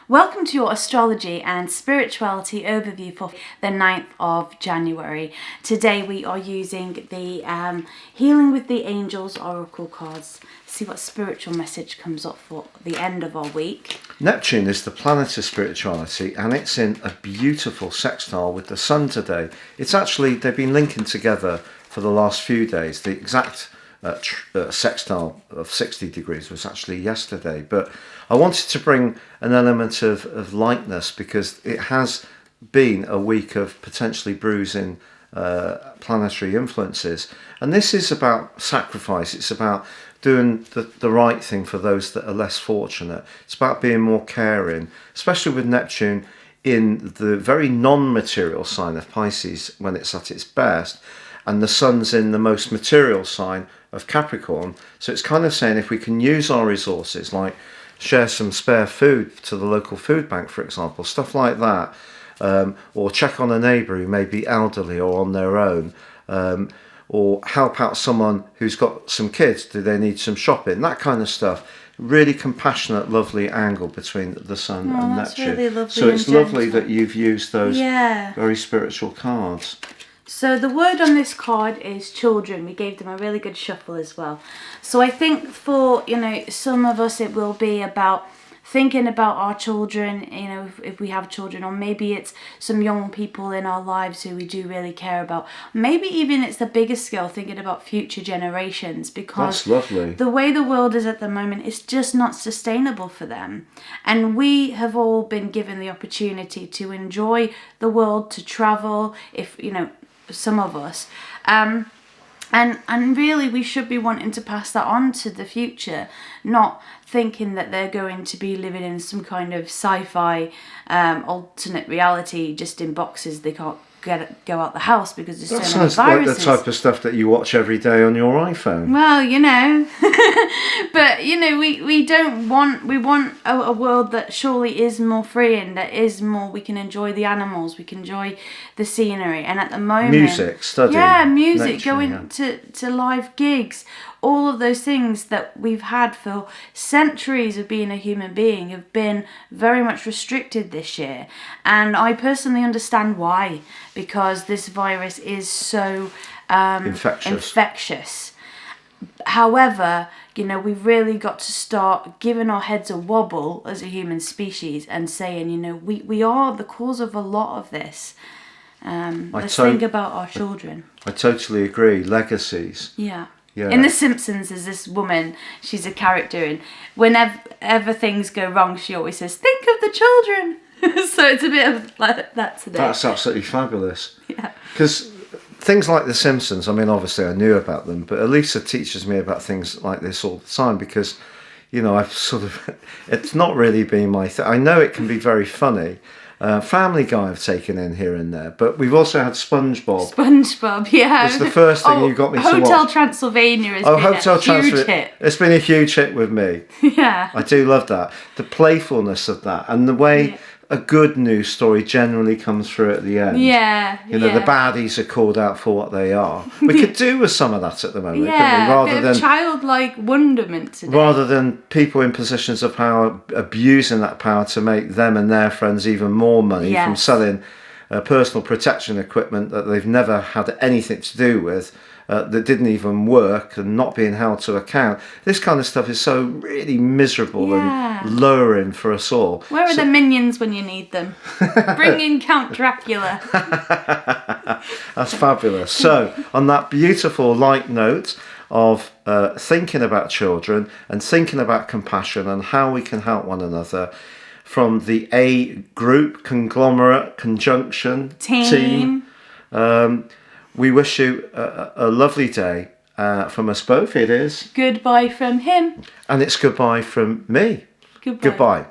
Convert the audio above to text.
Welcome to your astrology and spirituality overview for the 9th of January. Today we are using the Healing with the Angels Oracle cards. See what spiritual message comes up for the end of our week. Neptune is the planet of spirituality, and it's in a beautiful sextile with the Sun today. It's actually, they've been linking together for the last few days. The exact sextile of 60 degrees was actually yesterday, but I wanted to bring an element of lightness because it has been a week of potentially bruising planetary influences, and this is about sacrifice. It's about doing the right thing for those that are less fortunate. It's about being more caring, especially with Neptune in the very non-material sign of Pisces when it's at its best, and the Sun's in the most material sign of Capricorn. So it's kind of saying if we can use our resources, like share some spare food to the local food bank, for example, stuff like that, or check on a neighbour who may be elderly or on their own, or help out someone who's got some kids, do they need some shopping, that kind of stuff. Really compassionate, lovely angle between the Sun and Neptune. Really lovely. So it's lovely that you've used those very spiritual cards. So the word on this card is children. We gave them a really good shuffle as well. So I think for, some of us it will be about thinking about our children, if we have children, or maybe it's some young people in our lives who we do really care about. Maybe even it's the bigger scale, thinking about future generations, because that's lovely. The way the world is at the moment is just not sustainable for them. And we have all been given the opportunity to enjoy the world, to travel, if, some of us. And really we should be wanting to pass that on to the future, not thinking that they're going to be living in some kind of sci-fi alternate reality, just in boxes they can't go out the house because there's so many viruses. That sounds like the type of stuff that you watch every day on your iPhone. Well, but we want a world that surely is more free, and that is more, we can enjoy the animals, we can enjoy the scenery, and at the moment music, studying, music, going to live gigs, all of those things that we've had for centuries of being a human being have been very much restricted this year. And I personally understand why, because this virus is so infectious. However, we've really got to start giving our heads a wobble as a human species and saying, we are the cause of a lot of this. Let's think about our children. I totally agree. Legacies. Yeah. In The Simpsons, there's this woman, she's a character, and whenever things go wrong, she always says, think of the children. So it's a bit of like that today. That's absolutely fabulous. Yeah. Because things like The Simpsons, obviously I knew about them, but Elisa teaches me about things like this all the time because, I've it's not really been my thing. I know it can be very funny. Family Guy I've taken in here and there, but we've also had SpongeBob, yeah. It's the first thing you got me to watch. Hotel Transylvania has been a huge hit. It's been a huge hit with me. Yeah. I do love that. The playfulness of that, and the way a good news story generally comes through at the end. Yeah. The baddies are called out for what they are. We could do with some of that at the moment, couldn't we? Rather than childlike wonderment today. Rather than people in positions of power abusing that power to make them and their friends even more money from selling personal protection equipment that they've never had anything to do with, that didn't even work, and not being held to account. This kind of stuff is so really miserable and lowering for us all. Where are the minions when you need them? Bring in Count Dracula. That's fabulous. So, on that beautiful light note of thinking about children and thinking about compassion and how we can help one another, from the A group, conglomerate, conjunction, team, we wish you a lovely day. From us both, it is goodbye from him. And it's goodbye from me. Goodbye. Goodbye.